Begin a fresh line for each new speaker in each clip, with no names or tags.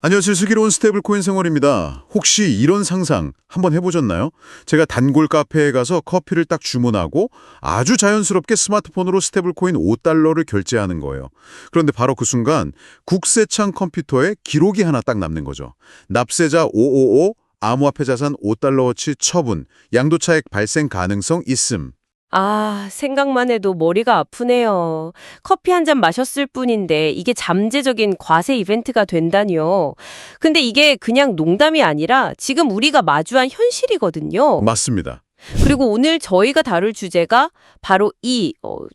안녕하세요. 슬기로운 스테이블 코인 생활입니다. 혹시 이런 상상 한번 해보셨나요? 제가 단골 카페에 가서 커피를 딱 주문하고 아주 자연스럽게 스마트폰으로 스테이블 코인 5달러를 결제하는 거예요. 그런데 바로 그 순간 국세청 컴퓨터에 기록이 하나 딱 남는 거죠. 납세자 555, 암호화폐 자산 5달러어치 처분, 양도차익 발생 가능성 있음.
아, 생각만 해도 머리가 아프네요. 커피 한 잔 마셨을 뿐인데 이게 잠재적인 과세 이벤트가 된다니요. 근데 이게 그냥 농담이 아니라 지금 우리가 마주한 현실이거든요.
맞습니다.
그리고 오늘 저희가 다룰 주제가 바로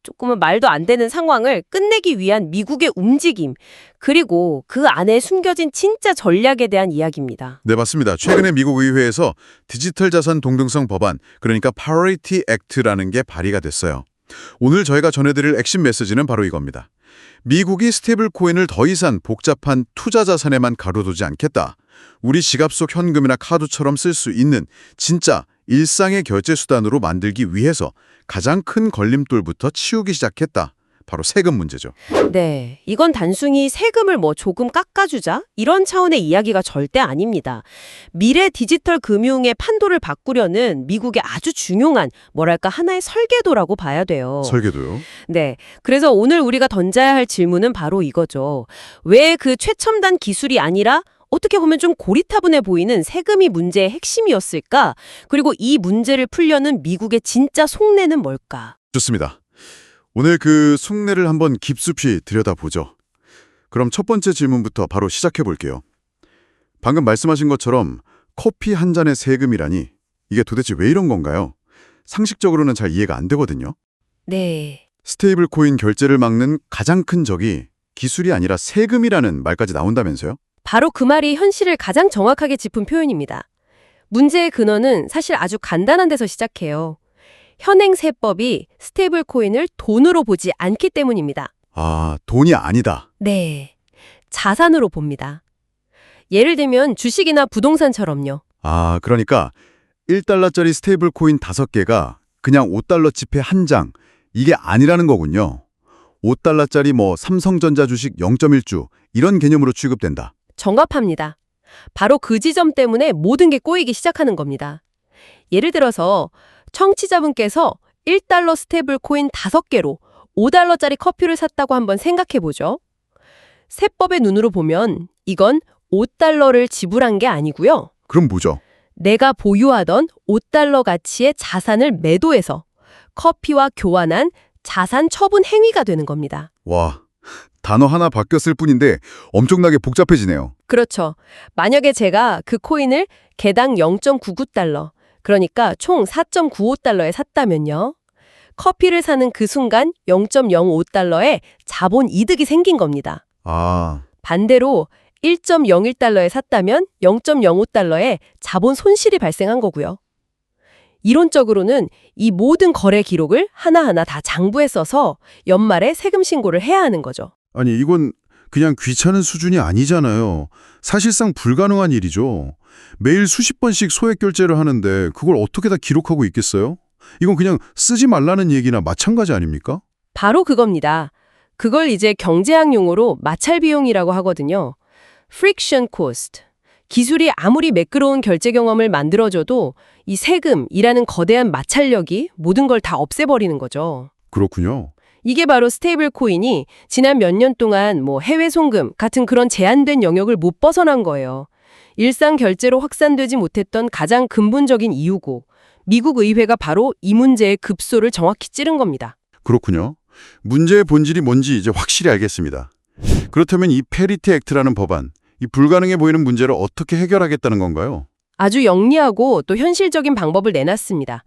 조금은 말도 안 되는 상황을 끝내기 위한 미국의 움직임, 그리고 그 안에 숨겨진 진짜 전략에 대한 이야기입니다.
네, 맞습니다. 최근에 미국 의회에서 디지털 자산 동등성 법안, 그러니까 Parity Act라는 게 발의가 됐어요. 오늘 저희가 전해드릴 핵심 메시지는 바로 이겁니다. 미국이 스테이블 코인을 더 이상 복잡한 투자 자산에만 가둬두지 않겠다. 우리 지갑 속 현금이나 카드처럼 쓸 수 있는 진짜 일상의 결제 수단으로 만들기 위해서 가장 큰 걸림돌부터 치우기 시작했다. 바로 세금 문제죠.
네, 이건 단순히 세금을 조금 깎아주자 이런 차원의 이야기가 절대 아닙니다. 미래 디지털 금융의 판도를 바꾸려는 미국의 아주 중요한 하나의 설계도라고 봐야 돼요.
설계도요?
네, 그래서 오늘 우리가 던져야 할 질문은 바로 이거죠. 왜 그 최첨단 기술이 아니라 어떻게 보면 좀 고리타분해 보이는 세금이 문제의 핵심이었을까? 그리고 이 문제를 풀려는 미국의 진짜 속내는 뭘까?
좋습니다. 오늘 그 속내를 한번 깊숙이 들여다보죠. 그럼 첫 번째 질문부터 바로 시작해 볼게요. 방금 말씀하신 것처럼 커피 한 잔의 세금이라니 이게 도대체 왜 이런 건가요? 상식적으로는 잘 이해가 안 되거든요.
네.
스테이블 코인 결제를 막는 가장 큰 적이 기술이 아니라 세금이라는 말까지 나온다면서요?
바로 그 말이 현실을 가장 정확하게 짚은 표현입니다. 문제의 근원은 사실 아주 간단한 데서 시작해요. 현행 세법이 스테이블 코인을 돈으로 보지 않기 때문입니다.
아, 돈이 아니다.
네. 자산으로 봅니다. 예를 들면 주식이나 부동산처럼요.
아, 그러니까 1달러짜리 스테이블 코인 5개가 그냥 5달러 지폐 한 장, 이게 아니라는 거군요. 5달러짜리 삼성전자 주식 0.1주 이런 개념으로 취급된다.
정확합니다. 바로 그 지점 때문에 모든 게 꼬이기 시작하는 겁니다. 예를 들어서 청취자분께서 1달러 스테이블 코인 5개로 5달러짜리 커피를 샀다고 한번 생각해보죠. 세법의 눈으로 보면 이건 5달러를 지불한 게 아니고요.
그럼 뭐죠?
내가 보유하던 5달러 가치의 자산을 매도해서 커피와 교환한 자산 처분 행위가 되는 겁니다.
와, 단어 하나 바뀌었을 뿐인데 엄청나게 복잡해지네요.
그렇죠. 만약에 제가 그 코인을 개당 0.99달러, 그러니까 총 4.95달러에 샀다면요. 커피를 사는 그 순간 0.05달러의 자본 이득이 생긴 겁니다.
아,
반대로 1.01달러에 샀다면 0.05달러의 자본 손실이 발생한 거고요. 이론적으로는 이 모든 거래 기록을 하나하나 다 장부에 써서 연말에 세금 신고를 해야 하는 거죠.
아니 이건 그냥 귀찮은 수준이 아니잖아요. 사실상 불가능한 일이죠. 매일 수십 번씩 소액 결제를 하는데 그걸 어떻게 다 기록하고 있겠어요? 이건 그냥 쓰지 말라는 얘기나 마찬가지 아닙니까?
바로 그겁니다. 그걸 이제 경제학 용어로 마찰 비용이라고 하거든요. friction cost. 기술이 아무리 매끄러운 결제 경험을 만들어줘도 이 세금이라는 거대한 마찰력이 모든 걸 다 없애버리는 거죠.
그렇군요.
이게 바로 스테이블 코인이 지난 몇 년 동안 해외 송금 같은 그런 제한된 영역을 못 벗어난 거예요. 일상 결제로 확산되지 못했던 가장 근본적인 이유고, 미국 의회가 바로 이 문제의 급소를 정확히 찌른 겁니다.
그렇군요. 문제의 본질이 뭔지 이제 확실히 알겠습니다. 그렇다면 이 페리티 액트라는 법안, 이 불가능해 보이는 문제를 어떻게 해결하겠다는 건가요?
아주 영리하고 또 현실적인 방법을 내놨습니다.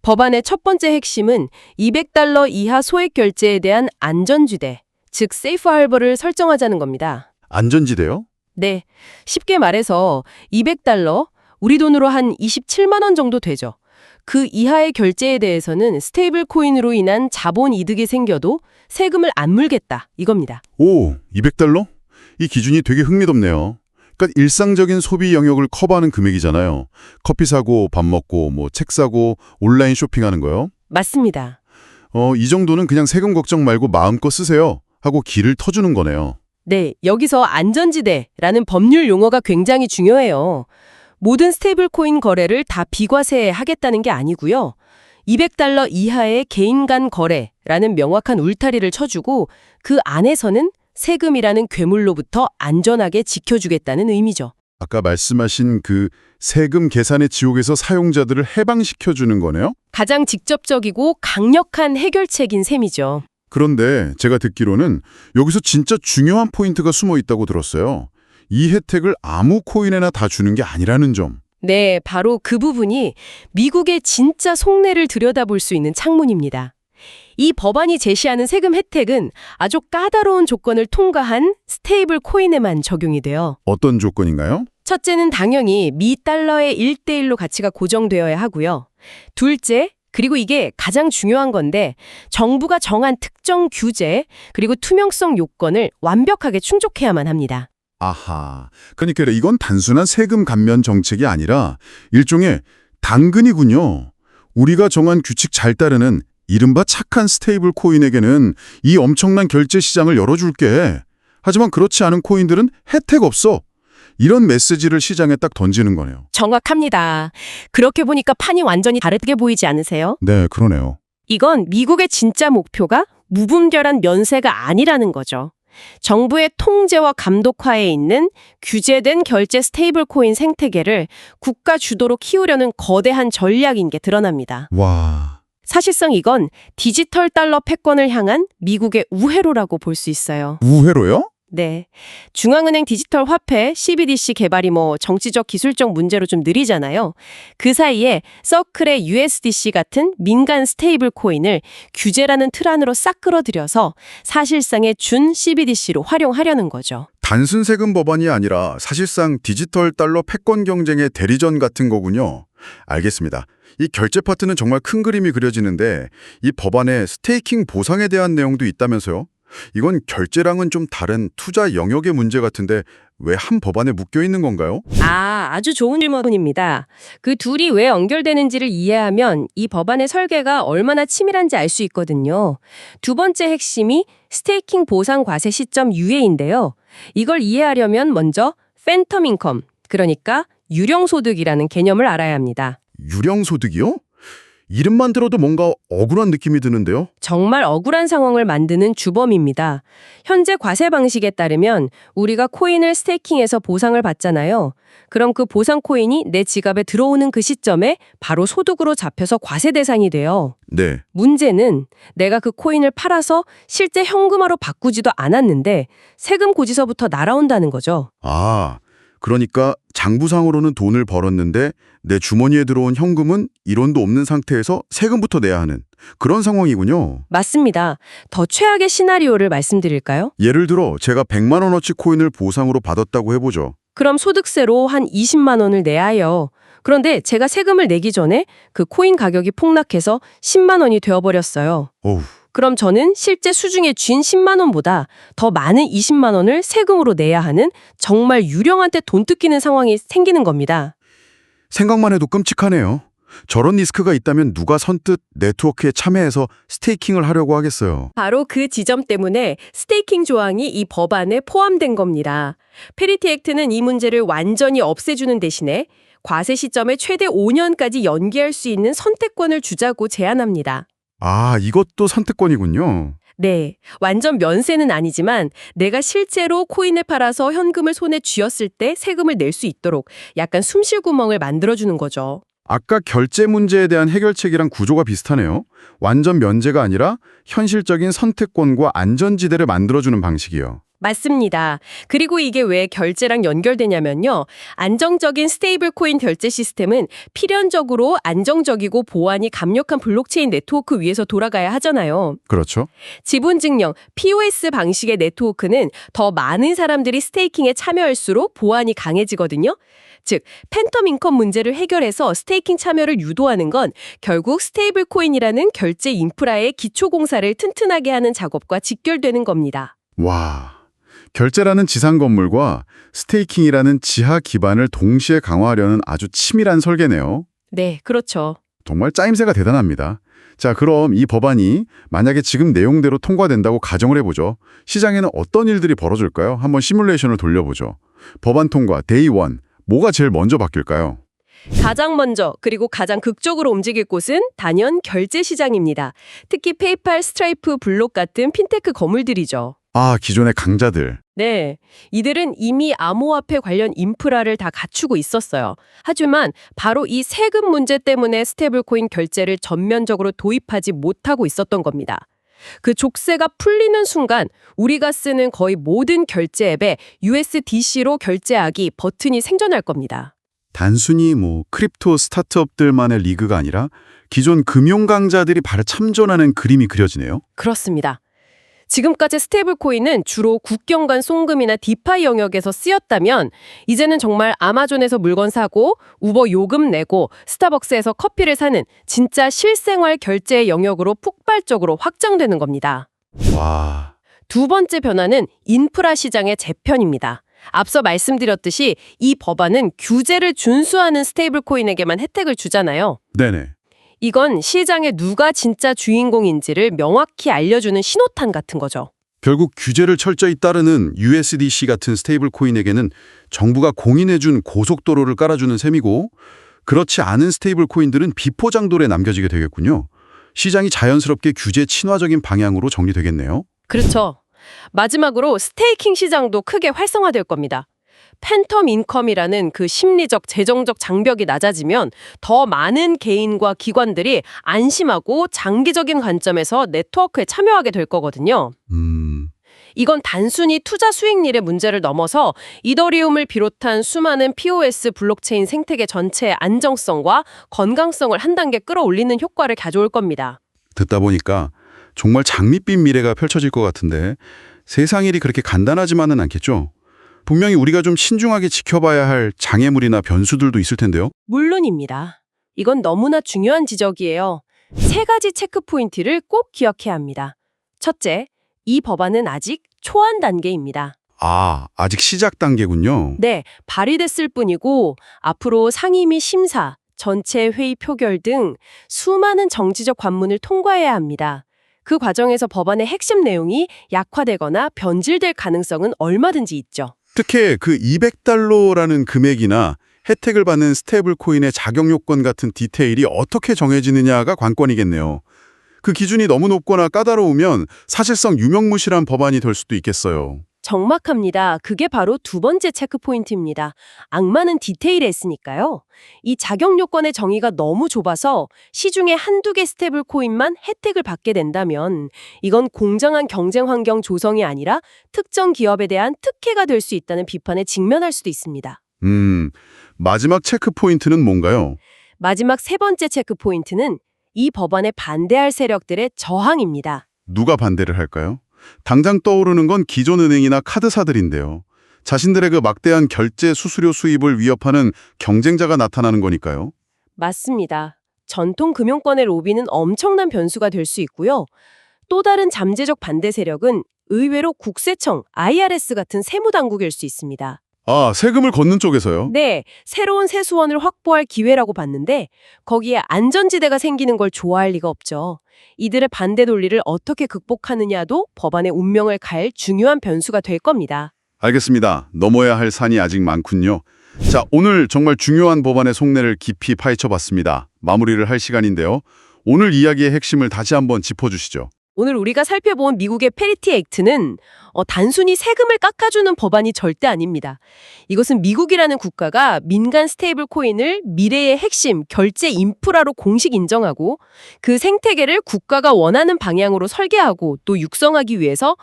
법안의 첫 번째 핵심은 200달러 이하 소액 결제에 대한 안전지대, 즉 세이프 하버를 설정하자는 겁니다.
안전지대요?
네, 쉽게 말해서 200달러, 우리 돈으로 한 27만 원 정도 되죠. 그 이하의 결제에 대해서는 스테이블 코인으로 인한 자본 이득이 생겨도 세금을 안 물겠다, 이겁니다.
오, 200달러? 이 기준이 되게 흥미롭네요. 그러니까 일상적인 소비 영역을 커버하는 금액이잖아요. 커피 사고, 밥 먹고, 책 사고, 온라인 쇼핑하는 거요.
맞습니다.
이 정도는 그냥 세금 걱정 말고 마음껏 쓰세요 하고 길을 터주는 거네요.
네, 여기서 안전지대라는 법률 용어가 굉장히 중요해요. 모든 스테이블 코인 거래를 다 비과세하겠다는 게 아니고요. $200 이하의 개인 간 거래라는 명확한 울타리를 쳐주고 그 안에서는 세금이라는 괴물로부터 안전하게 지켜주겠다는 의미죠.
아까 말씀하신 그 세금 계산의 지옥에서 사용자들을 해방시켜주는 거네요?
가장 직접적이고 강력한 해결책인 셈이죠.
그런데 제가 듣기로는 여기서 진짜 중요한 포인트가 숨어 있다고 들었어요. 이 혜택을 아무 코인에나 다 주는 게 아니라는 점.
네, 바로 그 부분이 미국의 진짜 속내를 들여다볼 수 있는 창문입니다. 이 법안이 제시하는 세금 혜택은 아주 까다로운 조건을 통과한 스테이블 코인에만 적용이 돼요.
어떤 조건인가요?
첫째는 당연히 미 달러의 1대1로 가치가 고정되어야 하고요. 둘째, 그리고 이게 가장 중요한 건데 정부가 정한 특정 규제 그리고 투명성 요건을 완벽하게 충족해야만 합니다.
아하, 그러니까 이건 단순한 세금 감면 정책이 아니라 일종의 당근이군요. 우리가 정한 규칙 잘 따르는 이른바 착한 스테이블 코인에게는 이 엄청난 결제 시장을 열어줄게. 하지만 그렇지 않은 코인들은 혜택 없어. 이런 메시지를 시장에 딱 던지는 거네요.
정확합니다. 그렇게 보니까 판이 완전히 다르게 보이지 않으세요?
네, 그러네요.
이건 미국의 진짜 목표가 무분별한 면세가 아니라는 거죠. 정부의 통제와 감독하에 있는 규제된 결제 스테이블 코인 생태계를 국가 주도로 키우려는 거대한 전략인 게 드러납니다.
와,
사실상 이건 디지털 달러 패권을 향한 미국의 우회로라고 볼 수 있어요.
우회로요?
네. 중앙은행 디지털 화폐 CBDC 개발이 정치적 기술적 문제로 좀 느리잖아요. 그 사이에 서클의 USDC 같은 민간 스테이블 코인을 규제라는 틀 안으로 싹 끌어들여서 사실상의 준 CBDC로 활용하려는 거죠.
단순 세금 법안이 아니라 사실상 디지털 달러 패권 경쟁의 대리전 같은 거군요. 알겠습니다. 이 결제 파트는 정말 큰 그림이 그려지는데 이 법안에 스테이킹 보상에 대한 내용도 있다면서요? 이건 결제랑은 좀 다른 투자 영역의 문제 같은데 왜 한 법안에 묶여 있는 건가요?
아주 좋은 질문입니다. 그 둘이 왜 연결되는지를 이해하면 이 법안의 설계가 얼마나 치밀한지 알 수 있거든요. 두 번째 핵심이 스테이킹 보상 과세 시점 유예인데요. 이걸 이해하려면 먼저 팬텀 인컴, 그러니까 유령소득이라는 개념을 알아야 합니다.
유령소득이요? 이름만 들어도 뭔가 억울한 느낌이 드는데요?
정말 억울한 상황을 만드는 주범입니다. 현재 과세 방식에 따르면 우리가 코인을 스테이킹해서 보상을 받잖아요. 그럼 그 보상 코인이 내 지갑에 들어오는 그 시점에 바로 소득으로 잡혀서 과세 대상이 돼요.
네.
문제는 내가 그 코인을 팔아서 실제 현금화로 바꾸지도 않았는데 세금 고지서부터 날아온다는 거죠.
아, 그러니까 장부상으로는 돈을 벌었는데 내 주머니에 들어온 현금은 1원도 없는 상태에서 세금부터 내야 하는 그런 상황이군요.
맞습니다. 더 최악의 시나리오를 말씀드릴까요?
예를 들어 제가 100만 원어치 코인을 보상으로 받았다고 해보죠.
그럼 소득세로 한 20만 원을 내야 해요. 그런데 제가 세금을 내기 전에 그 코인 가격이 폭락해서 10만 원이 되어버렸어요.
어우,
그럼 저는 실제 수중에 쥔 10만 원보다 더 많은 20만 원을 세금으로 내야 하는 정말 유령한테 돈 뜯기는 상황이 생기는 겁니다.
생각만 해도 끔찍하네요. 저런 리스크가 있다면 누가 선뜻 네트워크에 참여해서 스테이킹을 하려고 하겠어요.
바로 그 지점 때문에 스테이킹 조항이 이 법안에 포함된 겁니다. 페리티 액트는 이 문제를 완전히 없애주는 대신에 과세 시점에 최대 5년까지 연기할 수 있는 선택권을 주자고 제안합니다.
아, 이것도 선택권이군요.
네, 완전 면세는 아니지만 내가 실제로 코인을 팔아서 현금을 손에 쥐었을 때 세금을 낼 수 있도록 약간 숨쉴 구멍을 만들어주는 거죠.
아까 결제 문제에 대한 해결책이랑 구조가 비슷하네요. 완전 면제가 아니라 현실적인 선택권과 안전지대를 만들어주는 방식이요.
맞습니다. 그리고 이게 왜 결제랑 연결되냐면요. 안정적인 스테이블 코인 결제 시스템은 필연적으로 안정적이고 보안이 강력한 블록체인 네트워크 위에서 돌아가야 하잖아요.
그렇죠.
지분 증명, POS 방식의 네트워크는 더 많은 사람들이 스테이킹에 참여할수록 보안이 강해지거든요. 즉, 팬텀 인컴 문제를 해결해서 스테이킹 참여를 유도하는 건 결국 스테이블 코인이라는 결제 인프라의 기초 공사를 튼튼하게 하는 작업과 직결되는 겁니다.
와, 결제라는 지상 건물과 스테이킹이라는 지하 기반을 동시에 강화하려는 아주 치밀한 설계네요.
네, 그렇죠.
정말 짜임새가 대단합니다. 자, 그럼 이 법안이 만약에 지금 내용대로 통과된다고 가정을 해보죠. 시장에는 어떤 일들이 벌어질까요? 한번 시뮬레이션을 돌려보죠. 법안 통과, 데이 원, 뭐가 제일 먼저 바뀔까요?
가장 먼저 그리고 가장 극적으로 움직일 곳은 단연 결제 시장입니다. 특히 페이팔, 스트라이프, 블록 같은 핀테크 거물들이죠.
아, 기존의 강자들.
네, 이들은 이미 암호화폐 관련 인프라를 다 갖추고 있었어요. 하지만 바로 이 세금 문제 때문에 스테이블코인 결제를 전면적으로 도입하지 못하고 있었던 겁니다. 그 족쇄가 풀리는 순간 우리가 쓰는 거의 모든 결제 앱에 USDC로 결제하기 버튼이 생겨날 겁니다.
단순히 크립토 스타트업들만의 리그가 아니라 기존 금융 강자들이 바로 참전하는 그림이 그려지네요.
그렇습니다. 지금까지 스테이블 코인은 주로 국경 간 송금이나 디파이 영역에서 쓰였다면 이제는 정말 아마존에서 물건 사고 우버 요금 내고 스타벅스에서 커피를 사는 진짜 실생활 결제의 영역으로 폭발적으로 확장되는 겁니다.
와,
두 번째 변화는 인프라 시장의 재편입니다. 앞서 말씀드렸듯이 이 법안은 규제를 준수하는 스테이블 코인에게만 혜택을 주잖아요.
네네.
이건 시장에 누가 진짜 주인공인지를 명확히 알려주는 신호탄 같은 거죠.
결국 규제를 철저히 따르는 USDC 같은 스테이블 코인에게는 정부가 공인해준 고속도로를 깔아주는 셈이고, 그렇지 않은 스테이블 코인들은 비포장도로에 남겨지게 되겠군요. 시장이 자연스럽게 규제 친화적인 방향으로 정리되겠네요.
그렇죠. 마지막으로 스테이킹 시장도 크게 활성화될 겁니다. 팬텀 인컴이라는 그 심리적, 재정적 장벽이 낮아지면 더 많은 개인과 기관들이 안심하고 장기적인 관점에서 네트워크에 참여하게 될 거거든요. 이건 단순히 투자 수익률의 문제를 넘어서 이더리움을 비롯한 수많은 POS 블록체인 생태계 전체의 안정성과 건강성을 한 단계 끌어올리는 효과를 가져올 겁니다.
듣다 보니까 정말 장밋빛 미래가 펼쳐질 것 같은데 세상 일이 그렇게 간단하지만은 않겠죠? 분명히 우리가 좀 신중하게 지켜봐야 할 장애물이나 변수들도 있을 텐데요.
물론입니다. 이건 너무나 중요한 지적이에요. 세 가지 체크 포인트를 꼭 기억해야 합니다. 첫째, 이 법안은 아직 초안 단계입니다.
아, 아직 시작 단계군요.
네, 발의됐을 뿐이고 앞으로 상임 및 심사, 전체 회의 표결 등 수많은 정치적 관문을 통과해야 합니다. 그 과정에서 법안의 핵심 내용이 약화되거나 변질될 가능성은 얼마든지 있죠.
특히 그 200달러라는 금액이나 혜택을 받는 스테이블 코인의 자격 요건 같은 디테일이 어떻게 정해지느냐가 관건이겠네요. 그 기준이 너무 높거나 까다로우면 사실상 유명무실한 법안이 될 수도 있겠어요.
정확합니다. 그게 바로 두 번째 체크 포인트입니다. 악마는 디테일에 있으니까요. 이 자격 요건의 정의가 너무 좁아서 시중에 한두 개 스테이블 코인만 혜택을 받게 된다면 이건 공정한 경쟁 환경 조성이 아니라 특정 기업에 대한 특혜가 될 수 있다는 비판에 직면할 수도 있습니다.
마지막 체크 포인트는 뭔가요?
마지막 세 번째 체크 포인트는 이 법안에 반대할 세력들의 저항입니다.
누가 반대를 할까요? 당장 떠오르는 건 기존 은행이나 카드사들인데요. 자신들의 그 막대한 결제 수수료 수입을 위협하는 경쟁자가 나타나는 거니까요.
맞습니다. 전통 금융권의 로비는 엄청난 변수가 될 수 있고요. 또 다른 잠재적 반대 세력은 의외로 국세청, IRS 같은 세무당국일 수 있습니다.
아, 세금을 걷는 쪽에서요?
네, 새로운 세수원을 확보할 기회라고 봤는데 거기에 안전지대가 생기는 걸 좋아할 리가 없죠. 이들의 반대 논리를 어떻게 극복하느냐도 법안의 운명을 갈 중요한 변수가 될 겁니다.
알겠습니다. 넘어야 할 산이 아직 많군요. 자, 오늘 정말 중요한 법안의 속내를 깊이 파헤쳐봤습니다. 마무리를 할 시간인데요. 오늘 이야기의 핵심을 다시 한번 짚어주시죠.
오늘 우리가 살펴본 미국의 페리티 액트는 단순히 세금을 깎아주는 법안이 절대 아닙니다. 이것은 미국이라는 국가가 민간 스테이블 코인을 미래의 핵심 결제 인프라로 공식 인정하고 그 생태계를 국가가 원하는 방향으로 설계하고 또 육성하기 위해서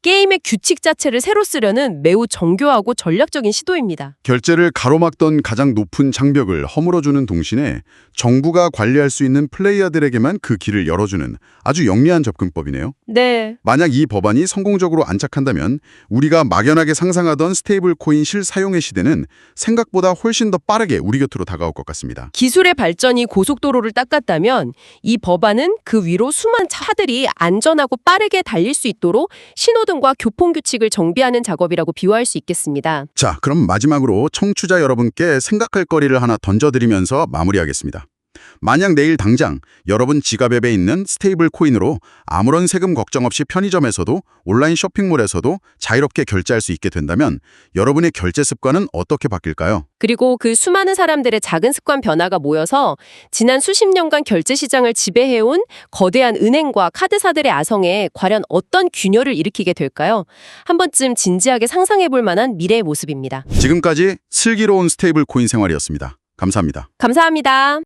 게임의 규칙 자체를 새로 쓰려는 매우 정교하고 전략적인 시도입니다.
결제를 가로막던 가장 높은 장벽을 허물어주는 동시에 정부가 관리할 수 있는 플레이어들에게만 그 길을 열어주는 아주 영리한 접근법이네요.
네.
만약 이 법안이 성공적으로 안착한다면 우리가 막연하게 상상하던 스테이블 코인 실사용의 시대는 생각보다 훨씬 더 빠르게 우리 곁으로 다가올 것 같습니다.
기술의 발전이 고속도로를 닦았다면 이 법안은 그 위로 수많은 차들이 안전하고 빠르게 달릴 수 있도록 신호등과 교통규칙을 정비하는 작업이라고 비유할 수 있겠습니다.
자, 그럼 마지막으로 청취자 여러분께 생각할 거리를 하나 던져드리면서 마무리하겠습니다. 만약 내일 당장 여러분 지갑 앱에 있는 스테이블 코인으로 아무런 세금 걱정 없이 편의점에서도 온라인 쇼핑몰에서도 자유롭게 결제할 수 있게 된다면 여러분의 결제 습관은 어떻게 바뀔까요?
그리고 그 수많은 사람들의 작은 습관 변화가 모여서 지난 수십 년간 결제 시장을 지배해온 거대한 은행과 카드사들의 아성에 과연 어떤 균열을 일으키게 될까요? 한 번쯤 진지하게 상상해볼 만한 미래의 모습입니다.
지금까지 슬기로운 스테이블 코인 생활이었습니다. 감사합니다.
감사합니다.